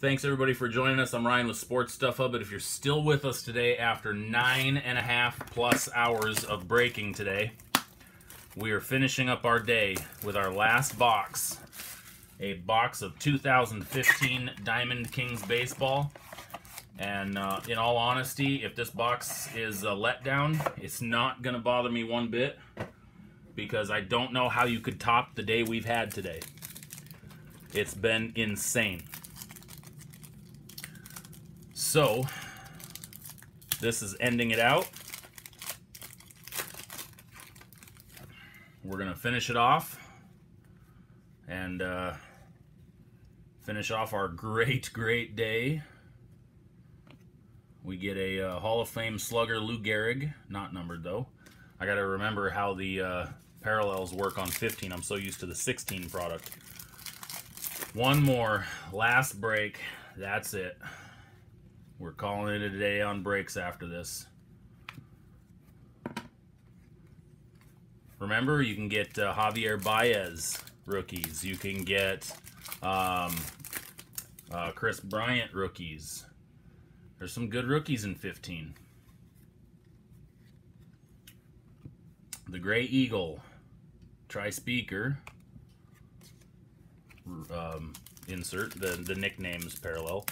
Thanks everybody for joining us. I'm Ryan with Sports Stuff Hub, but if you're still with us today after 9.5+ hours of breaking today, we are finishing up our day with our last box. A box of 2015 Diamond Kings Baseball. And in all honesty, if this box is a letdown, it's not going to bother me one bit, because I don't know how you could top the day we've had today. It's been insane. So, this is ending it out. We're going to finish it off and finish off our great day. We get a Hall of Fame slugger, Lou Gehrig, not numbered though. I got to remember how the parallels work on 15. I'm so used to the 16 product. One more, last break. That's it. We're calling it a day on breaks after this. Remember, you can get Javier Baez rookies. You can get Chris Bryant rookies. There's some good rookies in 15. The Gray Eagle. Tri-Speaker. Insert the nicknames parallel.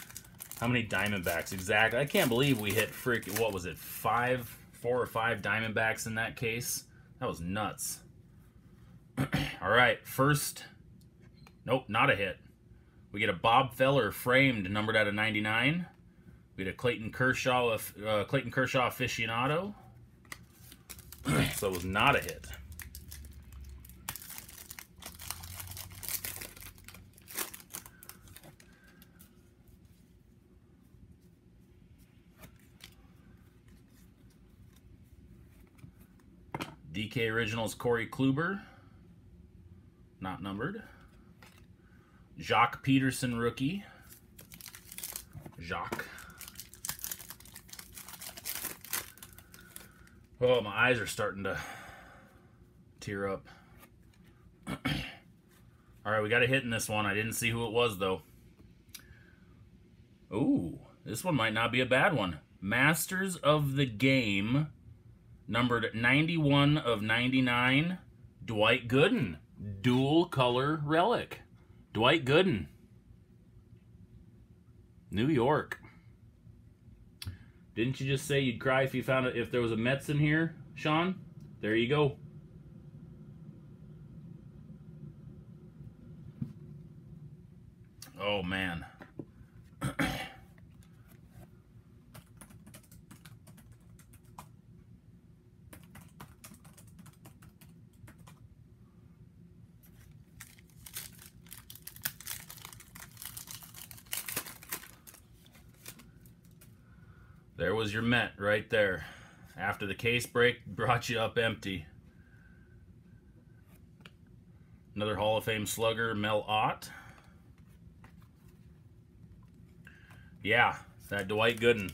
How many Diamondbacks exactly? I can't believe we hit what was it, 4 or 5 Diamondbacks in that case? That was nuts. All right, first, nope, not a hit. We get a Bob Feller framed, numbered out of 99. We get a Clayton Kershaw aficionado. So it was not a hit. DK Originals Corey Kluber, not numbered. Jacques Peterson rookie. Jacques. Oh, my eyes are starting to tear up. All right, we got a hit in this one. I didn't see who it was, though. Ooh, this one might not be a bad one. Masters of the Game, numbered 91 of 99, Dwight Gooden. Dual color relic. Dwight Gooden. New York. Didn't you just say you'd cry if you found it, if there was a Mets in here, Sean? There you go. Oh, man. There was your Met right there. After the case break brought you up empty. Another Hall of Fame slugger, Mel Ott. Yeah, that Dwight Gooden.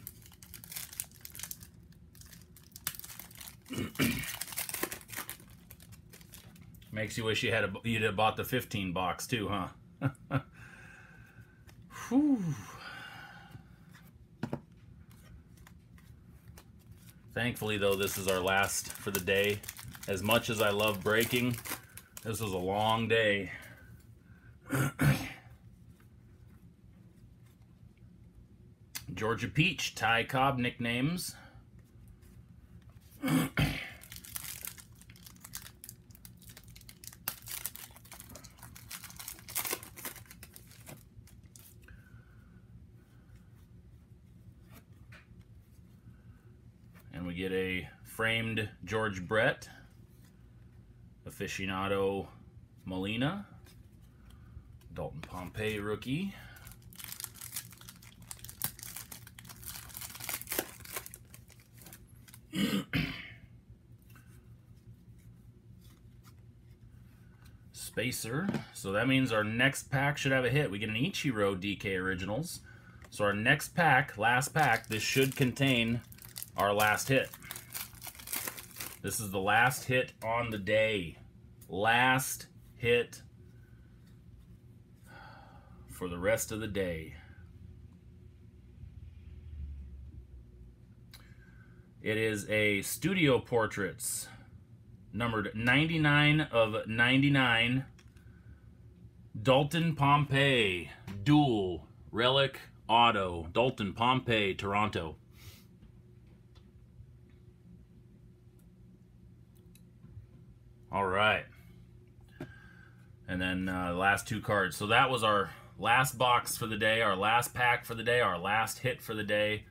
Makes you wish you'd have bought the 15 box too, huh? Whew. Thankfully, though, this is our last for the day. As much as I love breaking, this was a long day. Georgia Peach, Ty Cobb nicknames. And we get a framed George Brett, aficionado Molina, Dalton Pompey rookie, Spacer. So that means our next pack should have a hit. We get an Ichiro DK Originals. So our next pack, last pack, this should contain our last hit. This is the last hit on the day. Last hit for the rest of the day. It is a Studio Portraits, numbered 99 of 99. Dalton Pompey, dual relic auto. Dalton Pompey, Toronto. All right. And then last two cards. So that was our last box for the day, our last pack for the day, our last hit for the day.